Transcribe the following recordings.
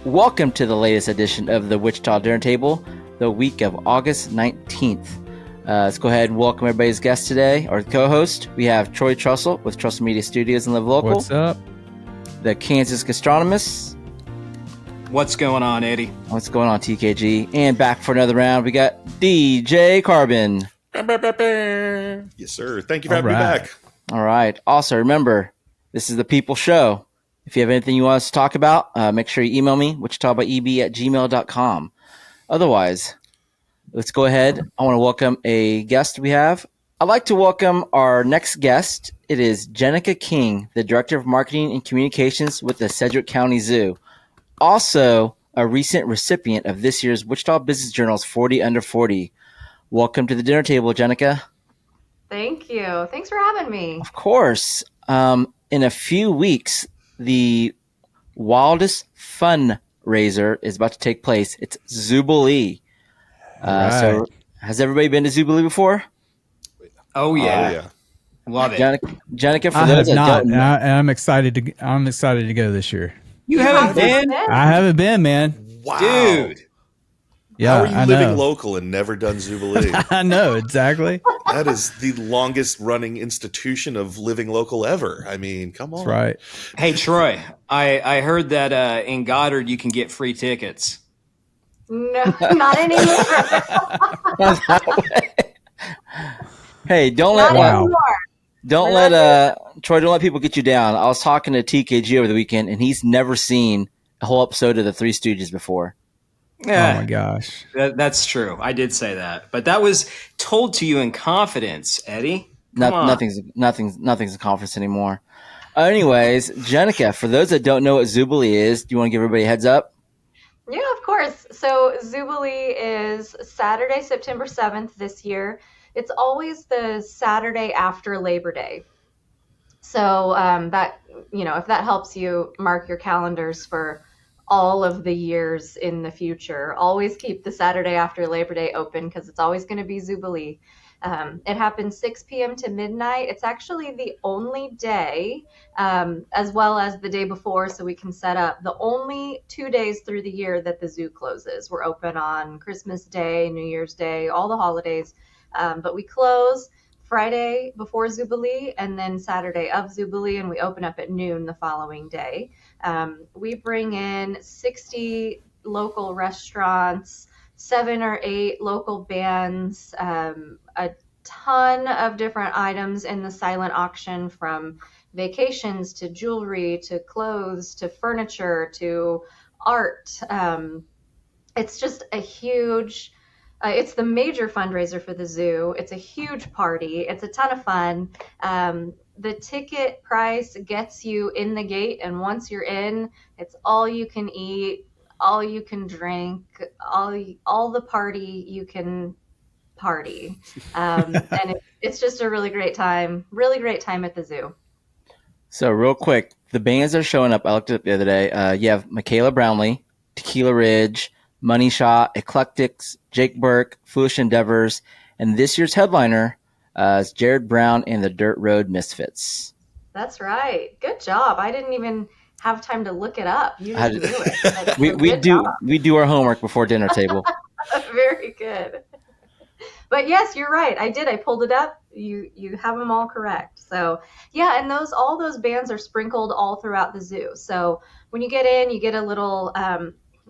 Welcome to the latest edition of the Wichita Dinner Table, the week of August 19th. Let's go ahead and welcome everybody's guest today, or co-host. We have Troy Trussell with Trussell Media Studios and Live Local. What's up? The Kansas Gastronomist. What's going on, Eddie? What's going on, TKG? And back for another round, we got DJ Carbon. Yes, sir. Thank you for having me back. All right. Also, remember, this is the People Show. If you have anything you want us to talk about, make sure you email me, wichitabyeb@gmail.com. Otherwise, let's go ahead. I want to welcome a guest we have. I'd like to welcome our next guest. It is Jennica King, the Director of Marketing and Communications with the Sedgwick County Zoo. Also, a recent recipient of this year's Wichita Business Journal's 40 Under 40. Welcome to the dinner table, Jennica. Thank you. Thanks for having me. Of course. In a few weeks, the wildest fundraiser is about to take place. It's Zoobilee. Right. So, has everybody been to Zoobilee before? Oh yeah, love it. Jenica, for I those have that not. don't know, I'm excited to go this year. You haven't been, I haven't been, man. Wow. dude. Yeah, How are you I living know. local and never done Zoobilee? I know exactly. That is the longest running institution of living local ever. I mean, come on. That's right. Hey Troy, I heard that in Goddard you can get free tickets. No, not anymore. hey, don't Not let Wow. anymore. don't We're let Troy, don't let people get you down. I was talking to TKG over the weekend, and he's never seen a whole episode of the Three Stooges before. Oh my gosh. That's true. I did say that, but that was told to you in confidence, Eddie. Come on. Nothing's a conference anymore. Anyways, Jenica, for those that don't know what Zoobilee is, do you want to give everybody a heads up? Yeah, of course. So Zoobilee is Saturday, September 7th this year. It's always the Saturday after Labor Day. So that, if that helps you mark your calendars for all of the years in the future, always keep the Saturday after Labor Day open because it's always going to be Zoobilee. It happens 6 p.m. to midnight. It's actually the only day, as well as the day before, so we can set up the only 2 days through the year that the zoo closes. We're open on Christmas Day, New Year's Day, all the holidays, but we close Friday before Zoobilee and then Saturday of Zoobilee, and we open up at noon the following day. We bring in 60 local restaurants, 7 or 8 local bands, a ton of different items in the silent auction, from vacations to jewelry to clothes to furniture to art. It's just a huge, it's the major fundraiser for the zoo. It's a huge party. It's a ton of fun. The ticket price gets you in the gate, and once you're in, it's all you can eat, all you can drink, all the party you can party. And it's just a really great time at the zoo. So real quick, the bands that are showing up, I looked it up the other day. You have Michaela Brownlee, Tequila Ridge, Money Shot, Eclectics, Jake Burke, Foolish Endeavors, and this year's headliner is Jared Brown and the Dirt Road Misfits. That's right. Good job. I didn't even have time to look it up. You just do it. We do our homework before dinner table. Very good. But yes, you're right. I pulled it up. You have them all correct. So yeah, and all those bands are sprinkled all throughout the zoo. So when you get in, you get a little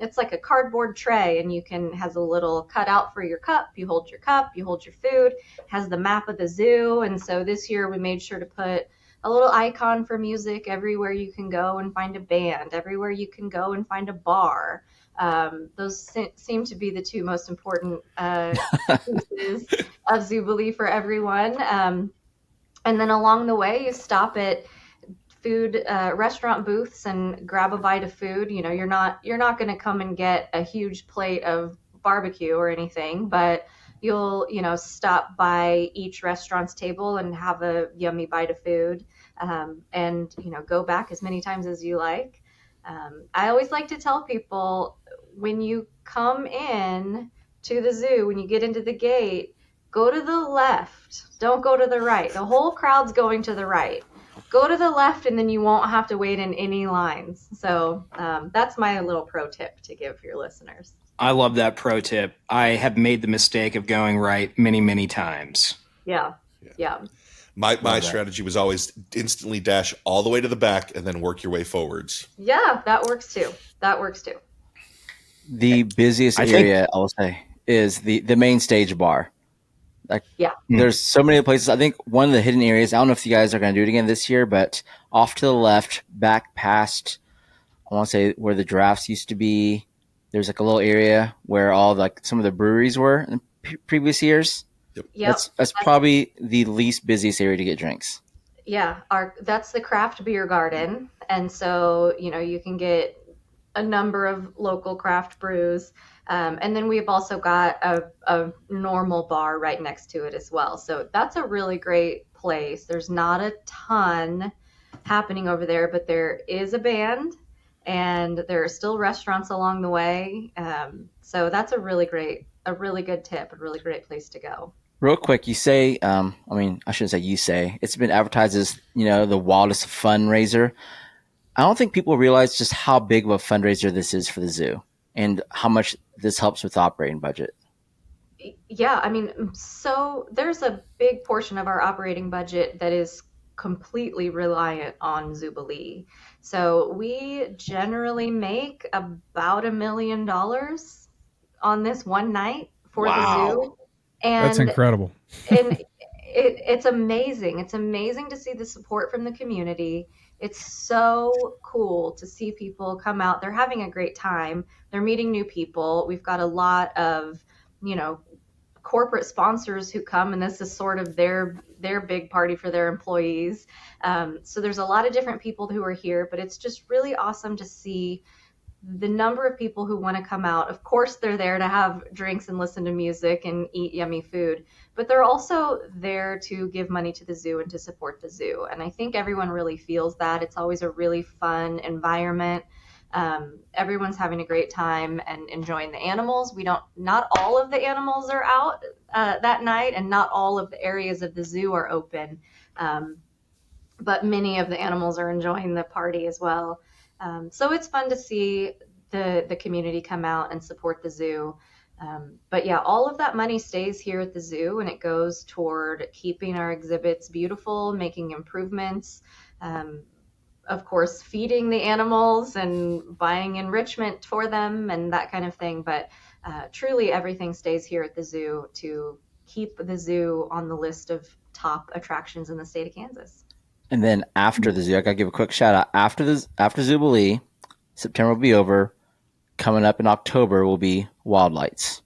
it's like a cardboard tray, and has a little cutout for your cup. You hold your cup, you hold your food, has the map of the zoo. And so this year we made sure to put a little icon for music everywhere you can go and find a band, everywhere you can go and find a bar. Those seem to be the two most important pieces of Zoobilee for everyone. And then along the way, you stop at food restaurant booths and grab a bite of food. You're not going to come and get a huge plate of barbecue or anything, but you'll stop by each restaurant's table and have a yummy bite of food, and go back as many times as you like. I always like to tell people, when you come in to the zoo, when you get into the gate, go to the left. Don't go to the right. The whole crowd's going to the right. go to the left and then you won't have to wait in any lines. So that's my little pro tip to give your listeners. I love that pro tip. I have made the mistake of going right many, many times. Yeah. My strategy was always instantly dash all the way to the back and then work your way forwards. Yeah, that works too. The busiest area, I will say, is the main stage bar. Like, there's so many places. I think one of the hidden areas, I don't know if you guys are going to do it again this year, but off to the left, back past, I want to say where the giraffes used to be, there's like a little area where all like some of the breweries were in previous years. Yep. That's probably the least busiest area to get drinks. Yeah, that's the craft beer garden. And so, you can get a number of local craft brews. And then we've also got a normal bar right next to it as well. So that's a really great place. There's not a ton happening over there, but there is a band and there are still restaurants along the way. So that's a really good tip, a really great place to go. Real quick, you say, I shouldn't say you say, it's been advertised as, the wildest fundraiser. I don't think people realize just how big of a fundraiser this is for the zoo and how much this helps with the operating budget. Yeah, so there's a big portion of our operating budget that is completely reliant on Zoobilee. So we generally make about $1 million on this one night for the zoo. And that's incredible. And it's amazing. It's amazing to see the support from the community. It's so cool to see people come out. They're having a great time. They're meeting new people. We've got a lot of, corporate sponsors who come, and this is sort of their big party for their employees. So there's a lot of different people who are here, but it's just really awesome to see the number of people who want to come out. Of course, they're there to have drinks and listen to music and eat yummy food, but they're also there to give money to the zoo and to support the zoo. And I think everyone really feels that. It's always a really fun environment. Everyone's having a great time and enjoying the animals. Not all of the animals are out that night, and not all of the areas of the zoo are open. But many of the animals are enjoying the party as well. So it's fun to see the community come out and support the zoo. But yeah, all of that money stays here at the zoo, and it goes toward keeping our exhibits beautiful, making improvements, of course, feeding the animals and buying enrichment for them and that kind of thing. But truly everything stays here at the zoo to keep the zoo on the list of top attractions in the state of Kansas. And then after the zoo, I got to give a quick shout out. After Zoobilee, September will be over. Coming up in October will be Wild Lights.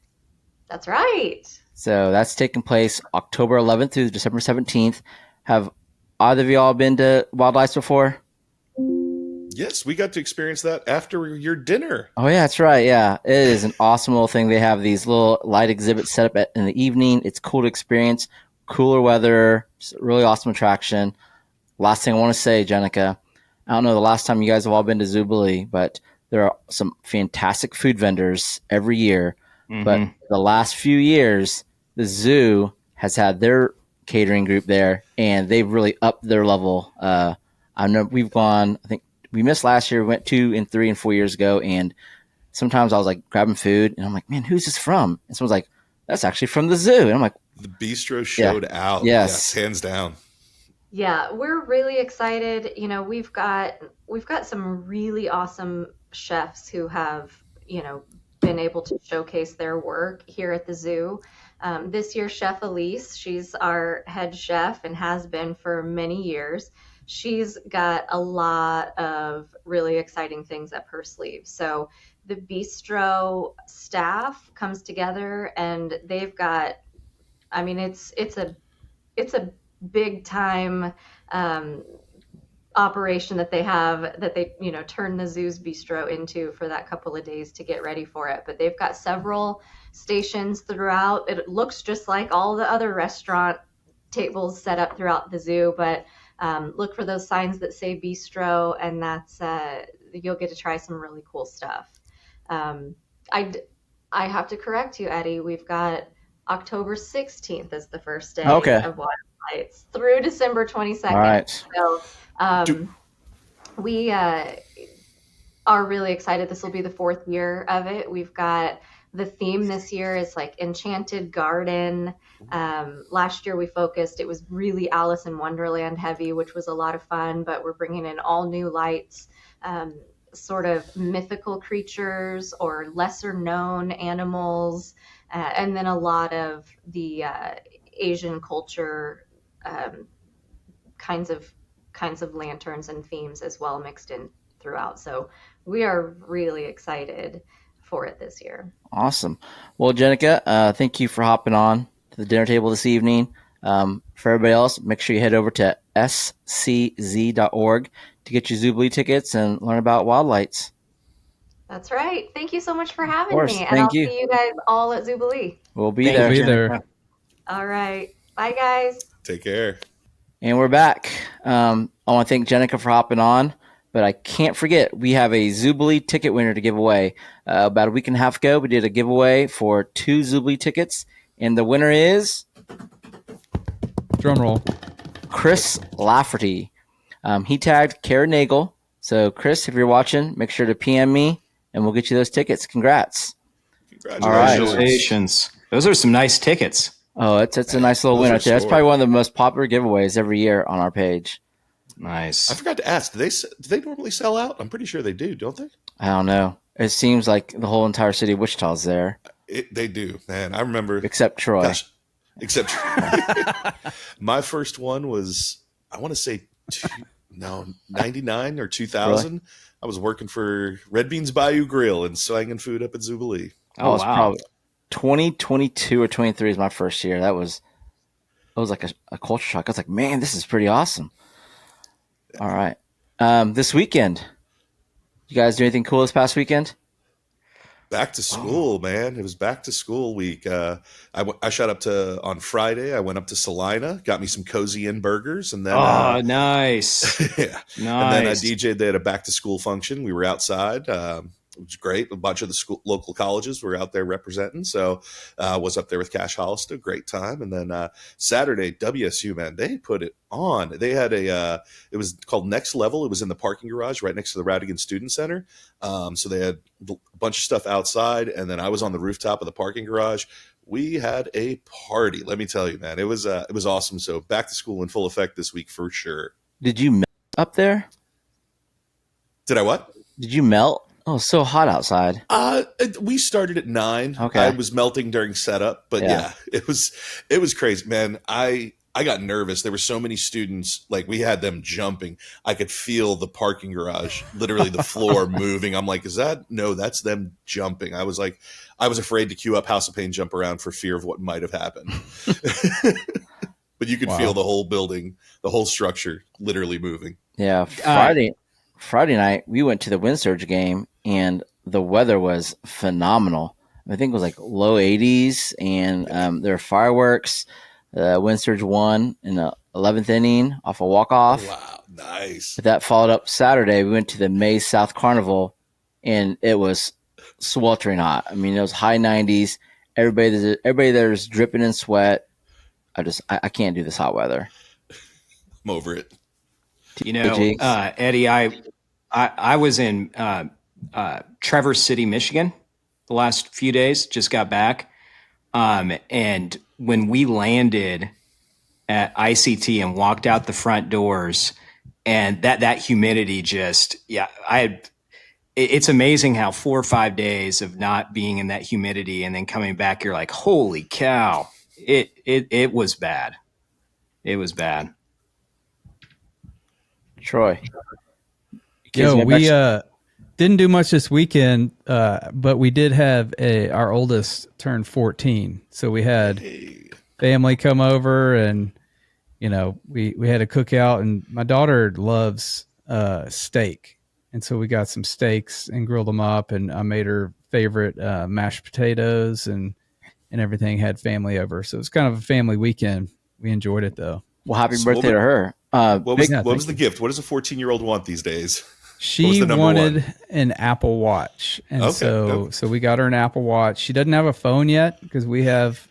That's right. So that's taking place October 11th through December 17th. Have either of y'all been to Wild Lights before? Yes, we got to experience that after your dinner. Oh, yeah, that's right. Yeah, it is an awesome little thing. They have these little light exhibits set up in the evening. It's cool to experience. Cooler weather. Just a really awesome attraction. Last thing I want to say, Jennica, I don't know the last time you guys have all been to Zoobilee, but there are some fantastic food vendors every year. Mm-hmm. But the last few years, the zoo has had their catering group there, and they've really upped their level. I know we've gone, I think we missed last year. We went 2 and 3 and 4 years ago, and sometimes I was like grabbing food, and I'm like, man, who's this from? And someone's like, that's actually from the zoo. And I'm like, the bistro showed out. Yes, hands down. Yeah, we're really excited. We've got some really awesome chefs who have, been able to showcase their work here at the zoo. This year, Chef Elise, she's our head chef and has been for many years. She's got a lot of really exciting things up her sleeve. So the bistro staff comes together, and they've got, it's a big time operation that they have, that they turn the zoo's bistro into for that couple of days to get ready for it. But they've got several stations throughout. It looks just like all the other restaurant tables set up throughout the zoo, but look for those signs that say bistro, and that's you'll get to try some really cool stuff. I have to correct you, Eddie. We've got October 16th as the first day of Wild lights through December 22nd. All right. So we are really excited. This will be the 4th year of it. We've got the theme this year is like Enchanted Garden. Last year it was really Alice in Wonderland heavy, which was a lot of fun, but we're bringing in all new lights, sort of mythical creatures or lesser known animals, and then a lot of the Asian culture kinds of lanterns and themes as well mixed in throughout. So we are really excited for it this year. Awesome. Well, Jennica, thank you for hopping on to the dinner table this evening. For everybody else, make sure you head over to scz.org to get your Zoobilee tickets and learn about wild lights. That's right. Thank you so much for having course, me. And thank I'll you. see you guys all at Zoobilee. We'll be Thank there. Be you, there. Jennica. All right. Bye, guys. Take care. And we're back. I want to thank Jennica for hopping on, but I can't forget we have a Zoobilee ticket winner to give away. About a week and a half ago, we did a giveaway for 2 Zoobilee tickets, and the winner is Drum roll. Chris Lafferty. He tagged Kara Nagel. So, Chris, if you're watching, make sure to PM me, and we'll get you those tickets. Congrats. Congratulations. Congratulations. Those are some nice tickets. Oh, it's a nice little Those win are right there. That's scored. probably one of the most popular giveaways every year on our page. Nice. I forgot to ask. Do they normally sell out? I'm pretty sure they do, don't they? I don't know. It seems like the whole entire city of Wichita is there, They do, man. I remember. except Troy. Gosh, except my first one was, I want to say 99 or 2000. Really? I was working for Red Beans Bayou Grill and slanging food up at Zoobilee. Oh, it's wow. probably 2022 or 23 is my first year. It was like a culture shock. I was like, man, this is pretty awesome. All right. This weekend, you guys do anything cool this past weekend? Back to school, man. It was back to school week. I shot up on Friday. I went up to Salina, got me some Cozy Inn burgers, and then Nice. yeah, Nice. and then I DJ'd. They had a back to school function. We were outside. It was great. A bunch of the local colleges were out there representing. So was up there with Cash Hollister. Great time. And then Saturday, WSU, man, they put it on. They had it was called Next Level. It was in the parking garage right next to the Radigan Student Center. So they had a bunch of stuff outside. And then I was on the rooftop of the parking garage. We had a party. Let me tell you, man, it was awesome. So back to school in full effect this week for sure. Did you melt up there? Did I what? Did you melt? Oh, it's so hot outside. We started at 9. Okay. I was melting during setup, but Yeah. it was crazy, man. I got nervous. There were so many students, like we had them jumping. I could feel the parking garage, literally the floor moving. I'm like, no, that's them jumping. I was afraid to queue up House of Pain Jump Around for fear of what might have happened. But you could Wow. feel the whole building, the whole structure literally moving. Yeah. Friday night, we went to the Wind Surge game, and the weather was phenomenal. I think it was like low 80s, and there were fireworks. Wind Surge won in the 11th inning off a walk-off. Wow, nice. But that followed up Saturday. We went to the May South Carnival, and it was sweltering hot. I mean, it was high 90s. Everybody there is dripping in sweat. I can't do this hot weather. I'm over it. You know, Eddie, I was in Traverse City, Michigan the last few days, just got back. And when we landed at ICT and walked out the front doors, and that humidity it's amazing how 4 or 5 days of not being in that humidity and then coming back, you're like, holy cow, it was bad. It was bad. Troy. We didn't do much this weekend, but we did have our oldest turn 14. So we had family come over, and we had a cookout, and my daughter loves steak. And so we got some steaks and grilled them up, and I made her favorite mashed potatoes and everything, had family over. So it was kind of a family weekend. We enjoyed it though. Well, happy birthday to her. What was the gift? What does a 14-year-old want these days? She wanted an Apple Watch. And so we got her an Apple Watch. She doesn't have a phone yet because we have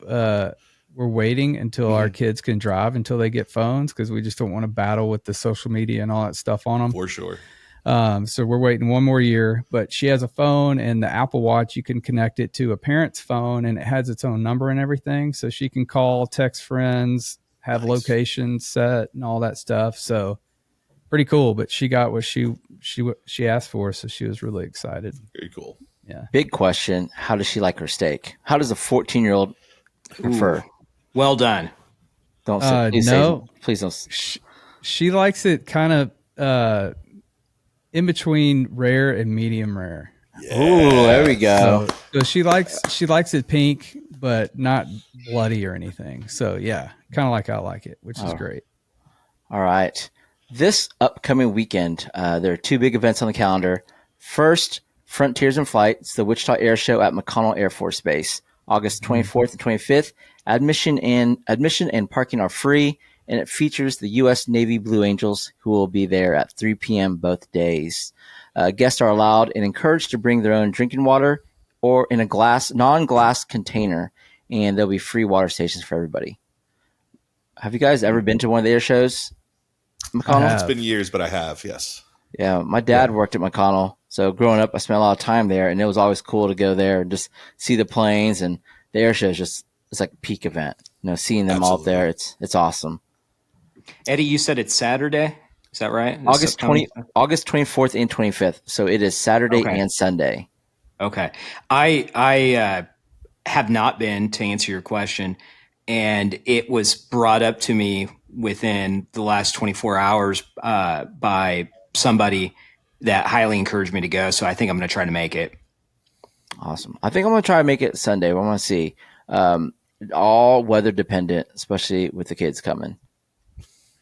we're waiting until our kids can drive until they get phones, because we just don't want to battle with the social media and all that stuff on them. For sure. So we're waiting one more year, but she has a phone, and the Apple Watch, you can connect it to a parent's phone, and it has its own number and everything. So she can call, text friends, have locations set and all that stuff. So pretty cool, but she got what she asked for. So she was really excited. Very cool. Yeah. Big question. How does she like her steak? How does a 14-year-old prefer? Ooh, well done. Don't say, please don't. She likes it kind of, in between rare and medium rare. Yeah. Ooh, there we go. So she likes it pink, but not bloody or anything. So yeah, kind of like I like it, which is great. All right. This upcoming weekend, there are two big events on the calendar. First, Frontiers in Flight. It's the Wichita Air Show at McConnell Air Force Base, August 24th and 25th. Admission and parking are free, and it features the U.S. Navy Blue Angels, who will be there at 3 p.m. both days. Guests are allowed and encouraged to bring their own drinking water or in a non-glass container, and there'll be free water stations for everybody. Have you guys ever been to one of the air shows, McConnell? It's been years, but I have, yes. Yeah, my dad worked at McConnell, so growing up, I spent a lot of time there, and it was always cool to go there and just see the planes, and the air show is it's like a peak event. Seeing them all up there, it's awesome. Eddie, you said it's Saturday. Is that right? August 24th and 25th. So it is Saturday and Sunday. Okay. I have not been, to answer your question, and it was brought up to me within the last 24 hours by somebody that highly encouraged me to go. So I think I'm going to try to make it. Awesome. I think I'm going to try to make it Sunday. I want to see. All weather dependent, especially with the kids coming.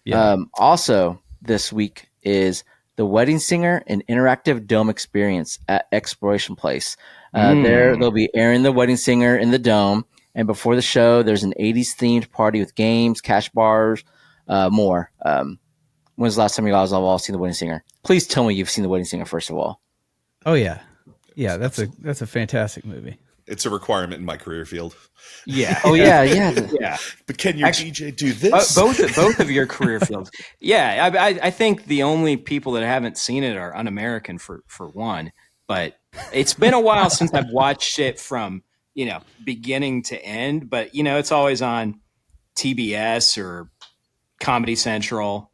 Yeah. Also, this week is the Wedding Singer and Interactive Dome Experience at Exploration Place. There, they'll be airing the Wedding Singer in the Dome. And before the show, there's an 80s themed party with games, cash bars, more. When's the last time you guys have all seen the Wedding Singer? Please tell me you've seen the Wedding Singer, first of all. Oh, yeah. Yeah, that's a fantastic movie. It's a requirement in my career field. Yeah. Oh, yeah. But can your DJ do this? Both of your career fields. Yeah, I think the only people that haven't seen it are Un-American for one. But it's been a while since I've watched it from beginning to end. But it's always on TBS or Comedy Central.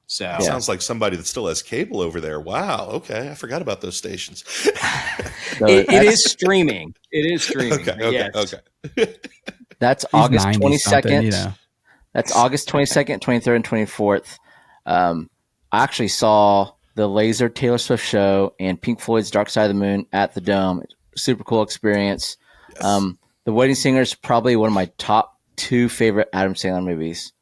So sounds like somebody that still has cable over there. Wow. Okay, I forgot about those stations. It is streaming. It is streaming. Okay. That's August 22nd. That's August 22nd, 23rd, and 24th. I actually saw the Laser Taylor Swift show and Pink Floyd's Dark Side of the Moon at the Dome. Super cool experience. Yes. The Wedding Singer is probably one of my top 2 favorite Adam Sandler movies.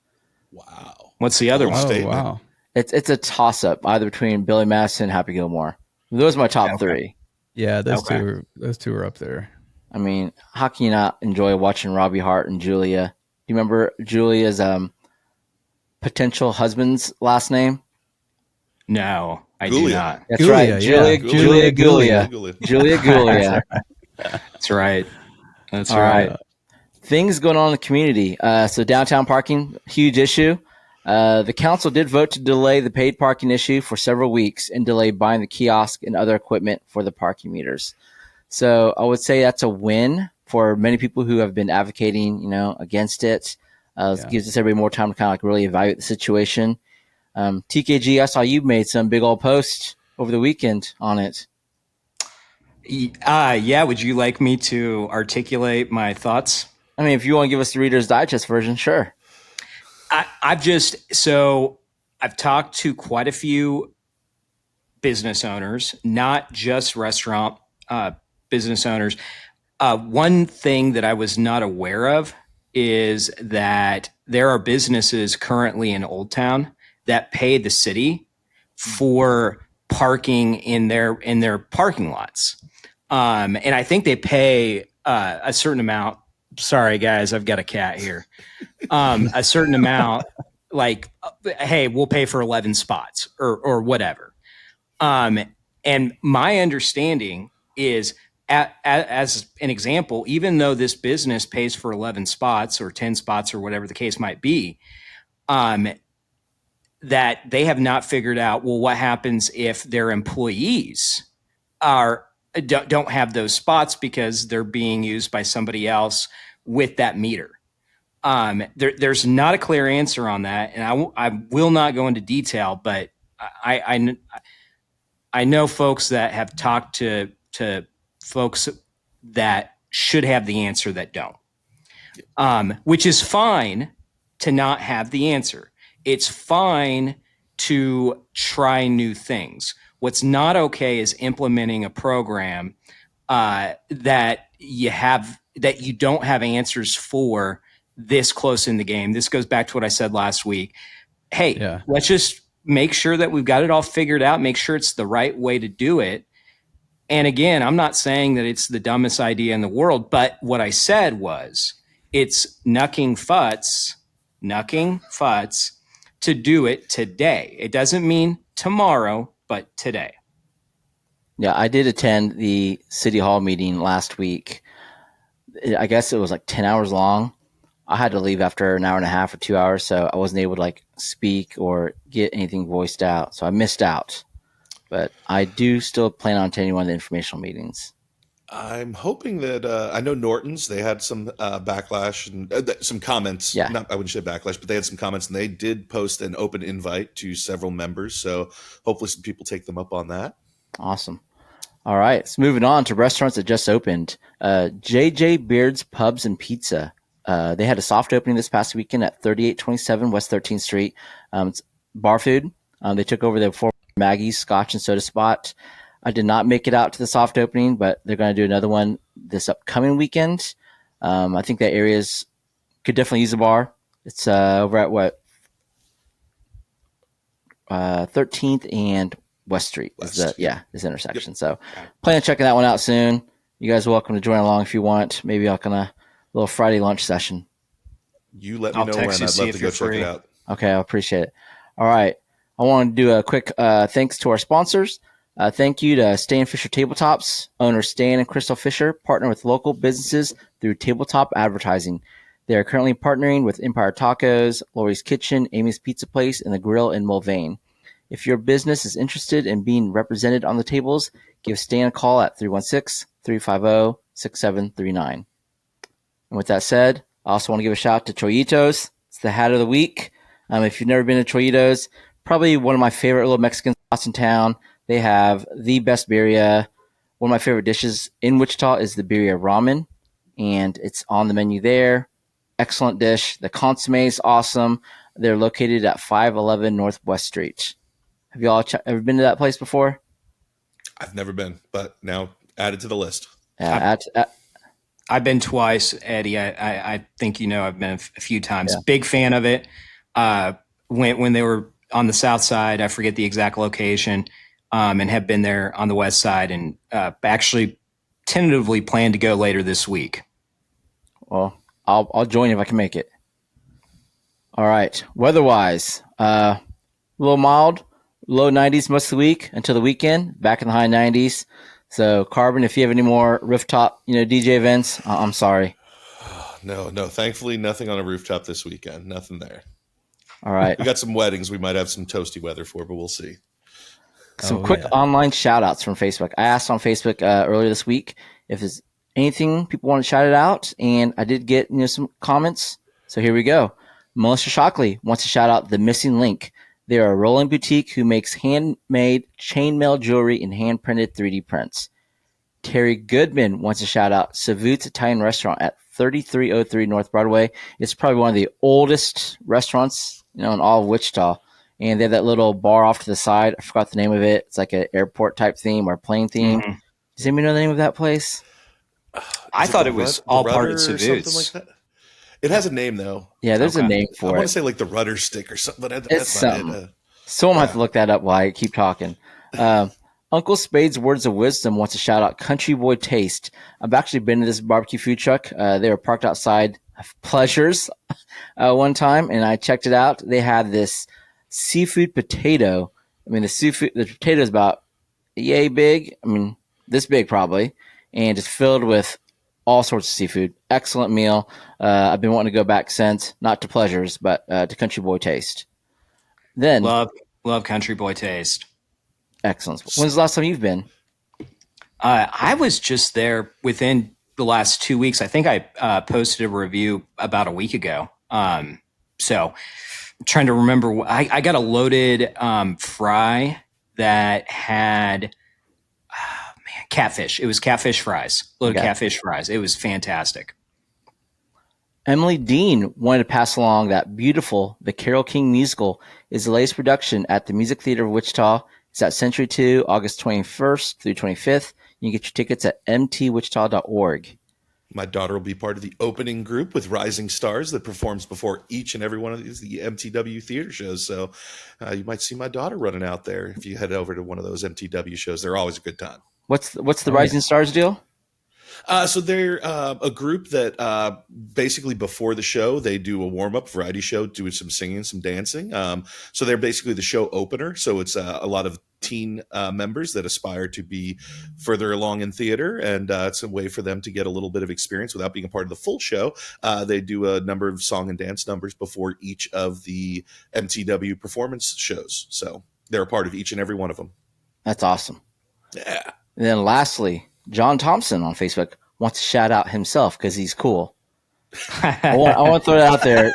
Wow. What's the other one? Oh, wow. It's a toss-up either between Billy Madison and Happy Gilmore. Those are my top 3. Yeah, those two are up there. I mean, how can you not enjoy watching Robbie Hart and Julia? Do you remember Julia's potential husband's last name? No, I do not. That's Gulia, right. Julia Gulia. Julia Gulia. That's right. That's All right. Things going on in the community. So downtown parking, huge issue. The council did vote to delay the paid parking issue for several weeks and delay buying the kiosk and other equipment for the parking meters. So I would say that's a win for many people who have been advocating, against it. It gives us everybody more time to kind of really evaluate the situation. TKG, I saw you made some big old posts over the weekend on it. Yeah. Would you like me to articulate my thoughts? I mean, if you want to give us the Reader's Digest version, sure. I've talked to quite a few business owners, not just restaurant business owners. One thing that I was not aware of is that there are businesses currently in Old Town that pay the city for parking in their parking lots. And I think they pay a certain amount. Sorry, guys, I've got a cat here. A certain amount, like, hey, we'll pay for 11 spots or whatever. And my understanding is as an example, even though this business pays for 11 spots or 10 spots or whatever the case might be, that they have not figured out, well, what happens if their employees don't have those spots because they're being used by somebody else with that meter. There's not a clear answer on that, and I will not go into detail, but I know folks that have talked to folks that should have the answer that don't, which is fine to not have the answer. It's fine to try new things. What's not okay is implementing a program that you don't have answers for this close in the game. This goes back to what I said last week. Hey, let's just make sure that we've got it all figured out, make sure it's the right way to do it. And again, I'm not saying that it's the dumbest idea in the world, but what I said was it's knucking futs to do it today. It doesn't mean tomorrow, but today. Yeah, I did attend the City Hall meeting last week. I guess it was like 10 hours long. I had to leave after an hour and a half or 2 hours, so I wasn't able to like speak or get anything voiced out. So I missed out. But I do still plan on attending one of the informational meetings. I'm hoping that I know Norton's. They had some backlash and some comments. Yeah. I wouldn't say backlash, but they had some comments, and they did post an open invite to several members. So hopefully some people take them up on that. Awesome. All right. So moving on to restaurants that just opened. JJ Beard's Pubs and Pizza. They had a soft opening this past weekend at 3827 West 13th Street. It's bar food. They took over the former Maggie's Scotch and Soda spot. I did not make it out to the soft opening, but they're going to do another one this upcoming weekend. I think that areas could definitely use a bar. It's over at 13th and West Street. This intersection. Yep. So plan on checking that one out soon. You guys are welcome to join along if you want. Maybe I'll kind of little Friday lunch session. You let me know when. I'd love to go check it out. Okay, I appreciate it. All right. I want to do a quick thanks to our sponsors. Thank you to Stan Fisher Tabletops. Owners Stan and Crystal Fisher partner with local businesses through tabletop advertising. They are currently partnering with Empire Tacos, Lori's Kitchen, Amy's Pizza Place, and The Grill in Mulvane. If your business is interested in being represented on the tables, give Stan a call at 316-350-6739. And with that said, I also want to give a shout out to Choyitos. It's the hat of the week. If you've never been to Choyitos, probably one of my favorite little Mexican spots in town. They have the best birria. One of my favorite dishes in Wichita is the birria ramen, and it's on the menu there. Excellent dish. The consomme is awesome. They're located at 511 Northwest Street. Have you all ever been to that place before? I've never been, but now added to the list. I've been twice, Eddie. I think I've been a few times. Yeah. Big fan of it. When they were on the south side, I forget the exact location, and have been there on the west side, and actually tentatively plan to go later this week. Well, I'll join if I can make it. All right. Weather-wise, a little mild, low 90s most of the week until the weekend, back in the high 90s. So, Carbon, if you have any more rooftop, DJ events, I'm sorry. No. Thankfully, nothing on a rooftop this weekend. Nothing there. All right. We got some weddings we might have some toasty weather for, but we'll see. Some quick online shout-outs from Facebook. I asked on Facebook earlier this week if there's anything people want to shout it out, and I did get some comments. So here we go. Melissa Shockley wants to shout out The Missing Link. They are a rolling boutique who makes handmade chainmail jewelry and hand-printed 3D prints. Terry Goodman wants to shout out Savut's Italian Restaurant at 3303 North Broadway. It's probably one of the oldest restaurants in all of Wichita. And they have that little bar off to the side. I forgot the name of it. It's like an airport type theme or a plane theme. Mm-hmm. Does anybody know the name of that place? I thought it was all part of Savut's. Something like that. It has a name though. Yeah, there's a name for it. I want to say like the Rudder Stick or something, but that's not it. Someone have to look that up while I keep talking. Uncle Spade's Words of Wisdom wants to shout out Country Boy Taste. I've actually been to this barbecue food truck. They were parked outside Pleasures one time, and I checked it out. They had this seafood potato. I mean, the potato is about yay big. I mean, this big probably. and it's filled with all sorts of seafood. Excellent meal. I've been wanting to go back since, not to Pleasures, but to Country Boy Taste. Then love Country Boy Taste. Excellent. When's the last time you've been? I was just there within the last 2 weeks. I think I posted a review about a week ago. So I'm trying to remember. I got a loaded fry that had catfish. It was catfish fries. Loaded catfish fries. It was fantastic. Emily Dean wanted to pass along that beautiful The Carole King musical is the latest production at the Music Theater of Wichita. It's at Century 2, August 21st through 25th. You can get your tickets at mtwichita.org. My daughter will be part of the opening group with Rising Stars that performs before each and every one of the MTW theater shows. So you might see my daughter running out there if you head over to one of those MTW shows. They're always a good time. What's the Rising Stars deal? So they're a group that basically before the show, they do a warm-up variety show, doing some singing, some dancing. So they're basically the show opener. So it's a lot of teen members that aspire to be further along in theater. And it's a way for them to get a little bit of experience without being a part of the full show. They do a number of song and dance numbers before each of the MTW performance shows. So they're a part of each and every one of them. That's awesome. Yeah. And then lastly, John Thompson on Facebook wants to shout out himself because he's cool. I want to throw it out there.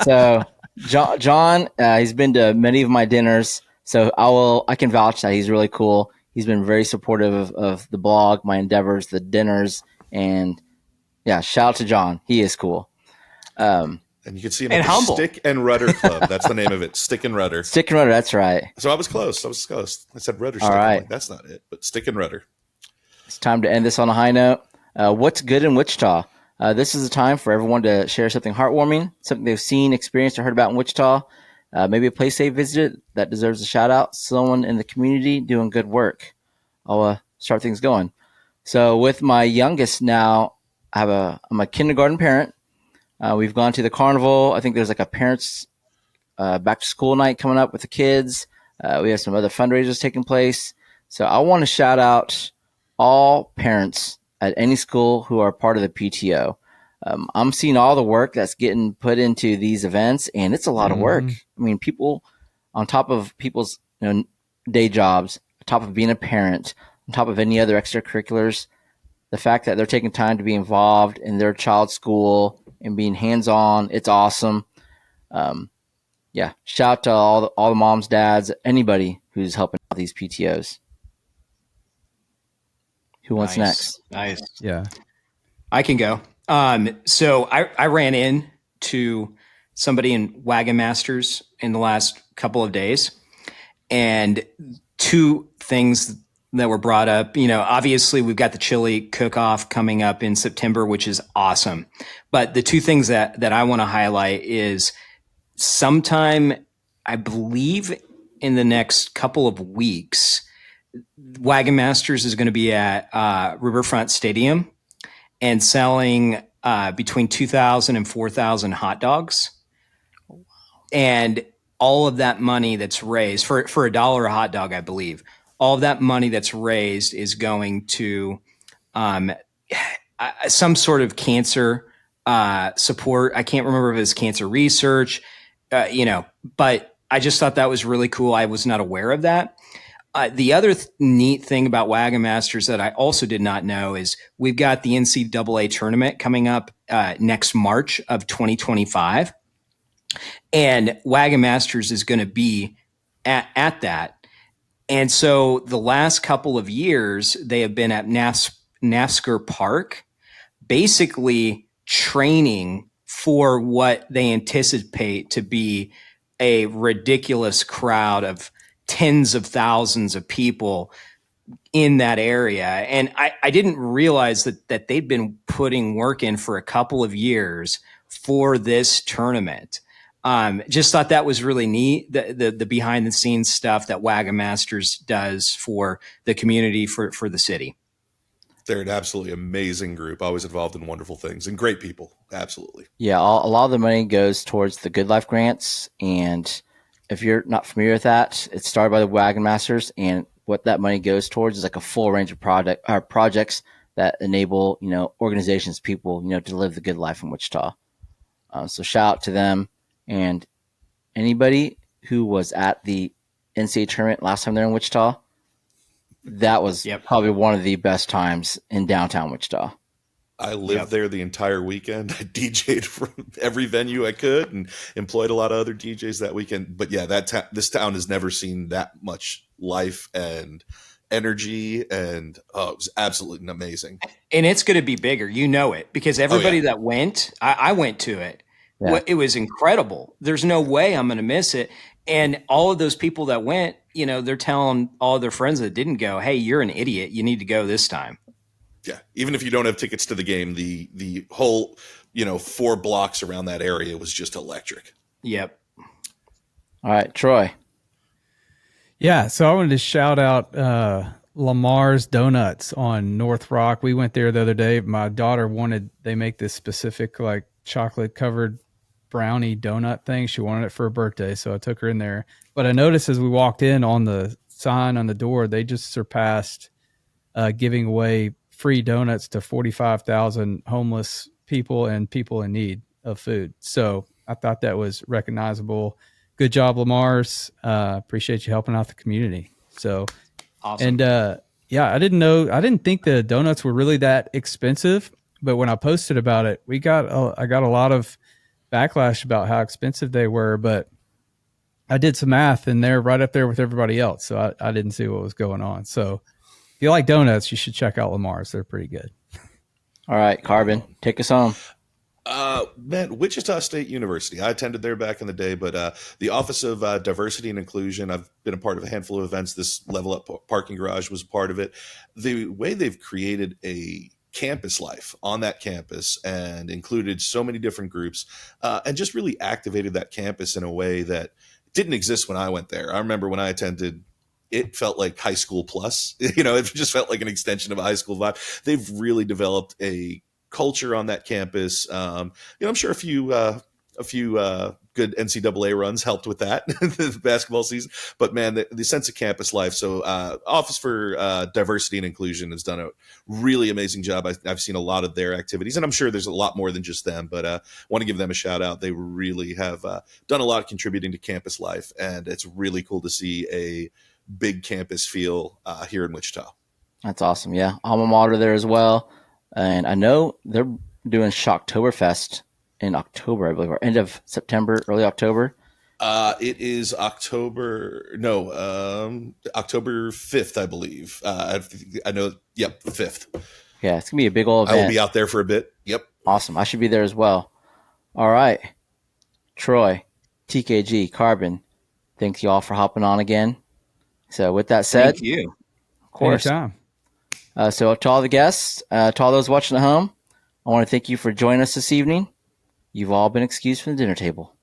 So John, he's been to many of my dinners, so I can vouch that he's really cool. He's been very supportive of the blog, my endeavors, the dinners, and yeah, shout out to John. He is cool. And you can see him at the Stick and Rudder Club. That's the name of it. Stick and Rudder. Stick and Rudder. That's right. So I was close. I said Rudder Stick. Right. Like, that's not it, but Stick and Rudder. It's time to end this on a high note. What's good in Wichita? This is a time for everyone to share something heartwarming, something they've seen, experienced, or heard about in Wichita. Maybe a place they visited that deserves a shout out. Someone in the community doing good work. I'll start things going. So with my youngest now, I'm a kindergarten parent. We've gone to the carnival. I think there's like a parents back to school night coming up with the kids. We have some other fundraisers taking place. So I want to shout out all parents at any school who are part of the PTO. I'm seeing all the work that's getting put into these events, and it's a lot of work. I mean, people on top of people's day jobs, on top of being a parent, on top of any other extracurriculars, the fact that they're taking time to be involved in their child's school and being hands-on, it's awesome. Yeah, shout out to all the moms, dads, anybody who's helping out these PTOs. Who wants next? Nice. Yeah. I can go. So I ran into somebody in Wagon Masters in the last couple of days, and two things that were brought up. Obviously we've got the chili cook-off coming up in September, which is awesome. But the two things that I want to highlight is sometime, I believe in the next couple of weeks, Wagon Masters is going to be at Riverfront Stadium and selling between 2,000 and 4,000 hot dogs. And all of that money that's raised for $1 a hot dog, I believe, all of that money that's raised is going to some sort of cancer support. I can't remember if it's cancer research, but I just thought that was really cool. I was not aware of that. The other neat thing about Wagon Masters that I also did not know is we've got the NCAA tournament coming up next March of 2025. And Wagon Masters is going to be at that. And so the last couple of years, they have been at NASCAR Park, basically training for what they anticipate to be a ridiculous crowd of tens of thousands of people in that area. And I didn't realize that they'd been putting work in for a couple of years for this tournament. Just thought that was really neat, the behind the scenes stuff that Wagon Masters does for the community, for the city. They're an absolutely amazing group, always involved in wonderful things and great people. Absolutely. Yeah, a lot of the money goes towards the Good Life grants, and if you're not familiar with that, it's started by the Wagon Masters, and what that money goes towards is like a full range of projects that enable, organizations, people, to live the good life in Wichita. So shout out to them, and anybody who was at the NCAA tournament last time they're in Wichita. That was probably one of the best times in downtown Wichita. I lived there the entire weekend. I DJ'd from every venue I could and employed a lot of other DJs that weekend. But yeah, this town has never seen that much life and energy, and it was absolutely amazing. And it's going to be bigger, it, because everybody that went, I went to it. Yeah. It was incredible. There's no way I'm going to miss it. And all of those people that went, they're telling all their friends that didn't go, hey, you're an idiot. You need to go this time. Yeah. Even if you don't have tickets to the game, the whole, 4 blocks around that area was just electric. Yep. All right, Troy. Yeah. So I wanted to shout out Lamar's Donuts on North Rock. We went there the other day. My daughter they make this specific like chocolate covered brownie donut thing. She wanted it for her birthday, so I took her in there. But I noticed as we walked in, on the sign on the door, they just surpassed giving away free donuts to 45,000 homeless people and people in need of food. So I thought that was recognizable. Good job, Lamar's. Appreciate you helping out the community. So awesome. And I didn't think the donuts were really that expensive, but when I posted about it, I got a lot of backlash about how expensive they were, but I did some math and they're right up there with everybody else. So I didn't see what was going on. So if you like donuts, you should check out Lamar's. They're pretty good. All right, Carbon, take us home. Man, Wichita State University. I attended there back in the day, but the Office of Diversity and Inclusion, I've been a part of a handful of events. This Level Up Parking Garage was a part of it. The way they've created a campus life on that campus and included so many different groups and just really activated that campus in a way that didn't exist when I went there. I remember when I attended, it felt like high school plus, it just felt like an extension of a high school vibe. They've really developed a culture on that campus. I'm sure a few good NCAA runs helped with that, the basketball season. But man, the sense of campus life. So Office for Diversity and Inclusion has done a really amazing job. I've seen a lot of their activities, and I'm sure there's a lot more than just them, but want to give them a shout out. They really have done a lot contributing to campus life, and it's really cool to see a big campus feel here in Wichita. That's awesome. Yeah. Alma mater there as well. And I know they're doing Shocktoberfest in October, I believe, or end of September, early October. It is October 5th, I believe. I know. Yep. 5th. Yeah. It's gonna be a big old event. I will be out there for a bit. Yep. Awesome. I should be there as well. All right. Troy, TKG, Carbon, thank you all for hopping on again. So with that said, thank you. Of course. Anytime. So to all the guests, to all those watching at home, I want to thank you for joining us this evening. You've all been excused from the dinner table.